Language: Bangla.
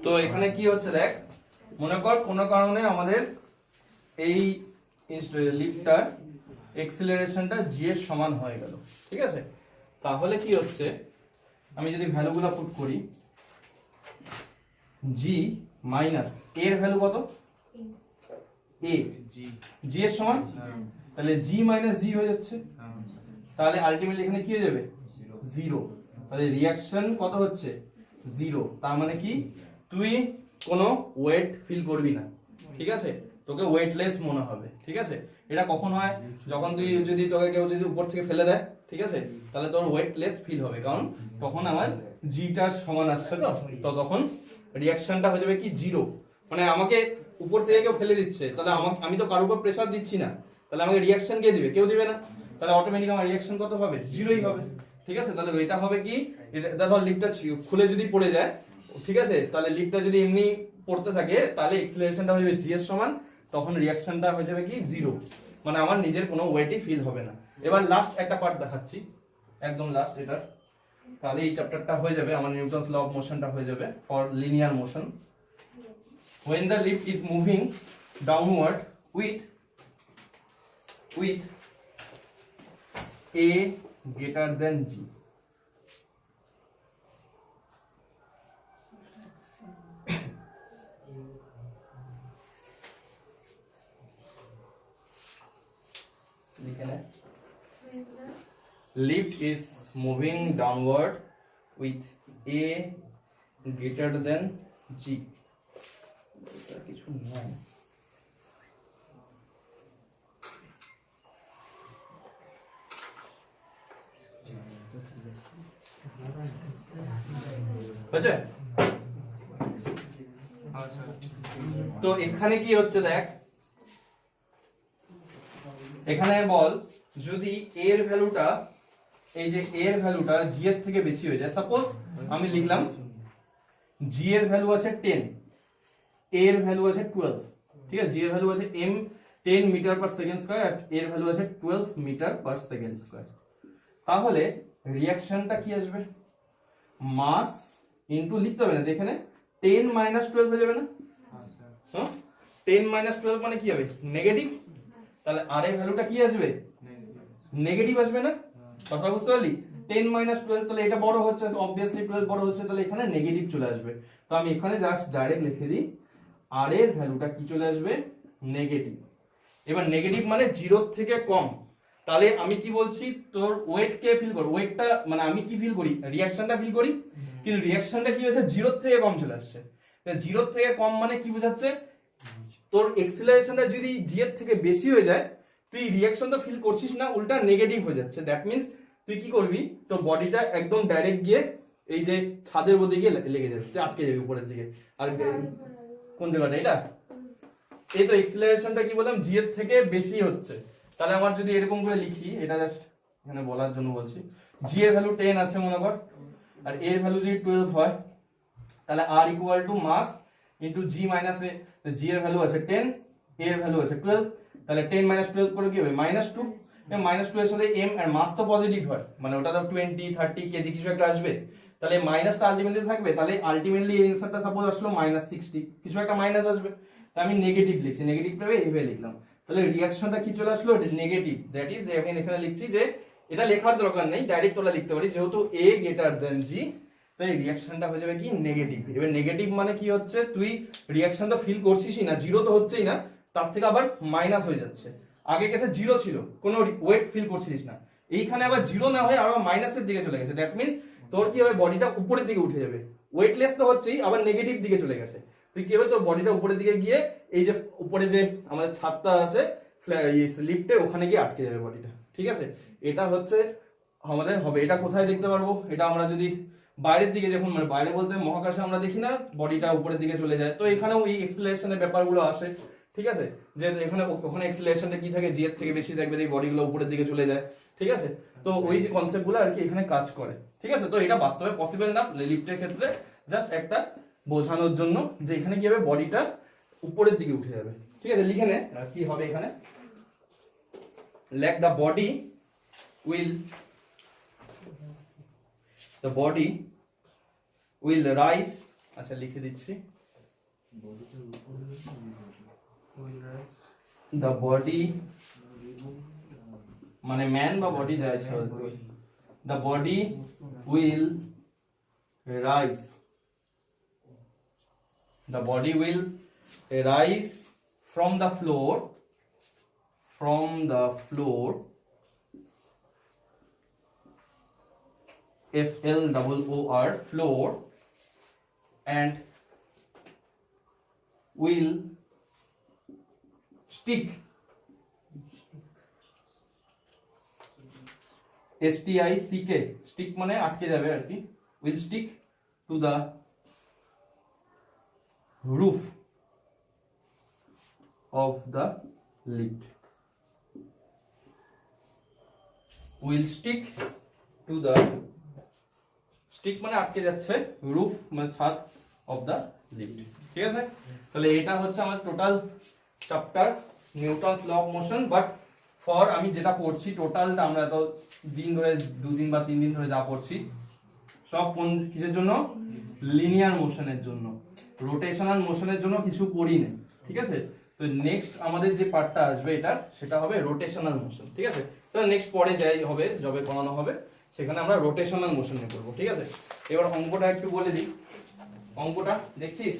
তো এখানে কি হচ্ছে দেখ, মনে কর কোনো কারণে আমাদের এই লিফটটার এক্সিলারেশনটা জি এর সমান হয়ে গেল, ঠিক আছে? তাহলে কি হচ্ছে, আমি যদি ভ্যালুগুলো পুট করি, জি মাইনাস এর ভ্যালু কত, এ জি এর সমান, তাহলে জি মাইনাস জি হয়ে যাচ্ছে, তাহলে আলটিমেটলি এখানে কি হয়ে যাবে, জিরো। তাহলে রিয়াকশন কত হচ্ছে, জিরো। তার মানে কি তুই কোনো ওয়েট ফিল করবি না, ঠিক আছে? তোকে ওয়েটলেস মনে হবে, ঠিক আছে? এটা কখন হয়, যখন তুই যদি তোকে কেউ যদি উপর থেকে ফেলে দেয়, ঠিক আছে, তাহলে তোর ওয়েটলেস ফিল হবে, কারণ তখন আমার জিটার সমান আসছে, তো তখন রিয়াকশনটা হয়ে যাবে কি জিরো। মানে আমাকে উপর থেকে কেউ ফেলে দিচ্ছে, তাহলে আমি তো কারোর উপর প্রেসার দিচ্ছি না, তাহলে আমাকে রিয়াকশন কে দিবে, কেউ দিবে না, তাহলে অটোমেটিক আমার রিয়াকশন কত হবে, জিরোই হবে, ঠিক আছে? তাহলে এটা হবে কি, এটা ধর লিফটটা খুলে যদি পড়ে যায়, ঠিক আছে, তাহলে লিফটটা যদি এমনি পড়তে থাকে, তাহলে এক্সিলারেশনটা হয়ে যাবে জি এর সমান, তখন রিয়াকশনটা হয়ে যাবে কি জিরো, মানে আমার নিজের কোনো ওয়েটই ফিল হবে না। এবার লাস্ট একটা পার্ট দেখাচ্ছি, একদম লাস্ট এটার, তাহলে এই চ্যাপ্টারটা হয়ে যাবে, আমার নিউটনস ল অফ মোশনটা হয়ে যাবে for linear motion. When the lift is moving downward with A greater than G, lift is moving downward with A greater than G, কিছু নয়, বুঝছে? তো এখানে কি হচ্ছে দেখ, এখানে বল যদি এর ভ্যালুটা, এই যে এর ভ্যালুটা জি এর থেকে বেশি হয়ে যায়, সাপোজ আমি লিখলাম জি এর ভ্যালু আছে 10, এর ভ্যালু আছে 12, ঠিক আছে? জি এর ভ্যালু আছে 10 মিটার পার সেকেন্ড স্কয়ার আর এর ভ্যালু আছে 12 মিটার পার সেকেন্ড স্কয়ার, তাহলে রিঅ্যাকশনটা কি আসবে, মাস ইনটু, লিখতে হবে না এখানে, 10 মাইনাস 12 হয়ে যাবে না? হ্যাঁ, 10 মাইনাস 12 মানে কি হবে, নেগেটিভ, তাহলে আর এর ভ্যালুটা কি আসবে, নেগেটিভ আসবে না? কথা বুঝতে পারলি? 10 মাইনাস 12, তাহলে এটা বড় হচ্ছে, অবভিয়াসলি 12 বড় হচ্ছে, তাহলে এখানে নেগেটিভ চলে আসবে। তো আমি এখানে জাস্ট ডাইরেক্ট লিখে দিই, আর এর ভ্যালুটা কি চলে আসবে, নেগেটিভ। এবার নেগেটিভ মানে 0 থেকে কম, তাহলে আমি কি বলছি, তোর ওয়েট কে ফিল কর, ওয়েটটা মানে আমি কি ফিল করি, রিঅ্যাকশনটা ফিল করি, কিন্তু রিঅ্যাকশনটা কি হয়েছে, 0 থেকে কম চলে আসছে। 0 থেকে কম মানে কি বোঝাচ্ছে, তোর এক্সিলারেশনটা যদি জি এর থেকে বেশি হয়ে যায়, তুই রিঅ্যাকশন তো ফিল করছিস না, উল্টা নেগেটিভ হয়ে যাচ্ছে। দ্যাট মিন্স তুই কি করবি, তোর বডিটা একদম ডাইরেক্ট গিয়ে এই যে ছাদের মধ্যে গিয়ে লেগে যাবে, তুই আটকে যাবি উপরের দিকে। আর কোন জায়গাটা এটা, এই তো এক্সিলারেশনটা কি বললাম, জি এর থেকে বেশি হচ্ছে। তাহলে আমার যদি এরকম করে লিখি, এটা জাস্ট এখানে বলার জন্য বলছি, জি এর ভ্যালু 10 আছে মনে কর, আর এর ভ্যালু যদি 12 হয়, তাহলে R equal to mass into g minus a, g এর ভ্যালু আছে 10, এর ভ্যালু আছে 12, তাহলে 10 মাইনাস 12 করে কি হবে, -2, মাইনাস 2 এর সাথে এম আর মাস তো পজিটিভ হয়, মানে ওটা তো 20 30 কেজি কিছু একটা আসবে, তাহলে মাইনাসটা আলটিমেটলি থাকবে, তাহলে আলটিমেটলি এই অ্যানসারটা সাপোজ আসলো -60, কিছু একটা মাইনাস আসবে, তাই আমি নেগেটিভ লিখছি, নেগেটিভটাকে এইভাবে লিখলাম, তাহলে রিঅ্যাকশনটা কি চলে আসলো, নেগেটিভ। দ্যাট ইজ আমি এখানে লিখছি যে এটা লেখার দরকার নেই, ডাইরেক্ট তোলা লিখতে পারি, যেহেতু এ গ্রেটার দেন জি, তাই রিঅ্যাকশনটা হয়ে যাবে কি নেগেটিভ। এবার নেগেটিভ মানে কি হচ্ছে, তুই রিঅ্যাকশনটা ফিল করছিসই না, জিরো তো হচ্ছেই না, তার থেকে আবার মাইনাস হয়ে যাচ্ছে। আগে কেসে জিরো ছিল, কোনো ওয়েট ফিল করছিস না, এইখানে আবার জিরো না হয়ে আবার মাইনাসের দিকে চলে গেছে। দ্যাট মিন্স তোর কি হবে, বডিটা উপরের দিকে উঠে যাবে, ওয়েটলেস তো হচ্ছেই, আবার নেগেটিভ দিকে চলে গেছে। তুই কি হবে, তোর বডিটা উপরের দিকে গিয়ে এই যে উপরে যে আমাদের ছাদটা আছে লিফটে, ওখানে গিয়ে আটকে যাবে বডিটা, ঠিক আছে? এটা হচ্ছে আমাদের হবে। এটা কোথায় দেখতে পারবো, এটা আমরা যদি বাইরের দিকে, যখন মানে বাইরে বলতে মহাকাশে আমরা দেখি না বডিটা উপরের দিকে চলে যায়, তো এখানেও এই এক্সিলারেশনের ব্যাপারগুলো আসে, ঠিক আছে? যে এখানে ওখানে এক্সিলারেশনটা কি থাকে, জি এর থেকে বেশি থাকবে, এই বডিগুলো উপরের দিকে চলে যায়, ঠিক আছে? তো ওই যে কনসেপ্টগুলো আর কি এখানে কাজ করে, ঠিক আছে? তো এটা বাস্তবে পসিবল না লিফটের ক্ষেত্রে, জাস্ট একটা বোঝানোর জন্য যে এখানে কি হবে, বডিটা উপরের দিকে উঠে যাবে, ঠিক আছে? লিখে নে কি হবে এখানে, লেখ the body will the body will rise, আচ্ছা লিখে দিচ্ছি, the body মানে ম্যান বা বডি যা ইচ্ছা হতে পারে, the body will rise, the body will rise from the floor, FLOOR, floor, and will stick, STICK, stick মানে আটকে যাবে আর কি, will stick to the roof of the lift, will stick to the, stick মানে আটকে যাচ্ছে, roof মানে ছাদ of the lift, ঠিক আছে। তাহলে এটা হচ্ছে আমার total chapter Newton's law of motion. But for আমি যেটা পড়ছি টোটালটা আমরা তো দিন ধরে 2 দিন বা 3 দিন ধরে যা পড়ছি সব কোন কিসের জন্য, লিনিয়ার মোশনের জন্য, রোটেশনাল মোশনের জন্য কিছু পড়ি না, ঠিক আছে। তো নেক্সট আমাদের যে পার্টটা আসবে এটার সেটা হবে রোটেশনাল মোশন, ঠিক আছে। তো নেক্সট পরে যাই হবে, যবে পড়ানো হবে সেখানে আমরা রোটেশনাল মোশন নিয়ে পড়বো, ঠিক আছে। এবার অঙ্কটা একটু বলে দিই, অঙ্কটা দেখছিস?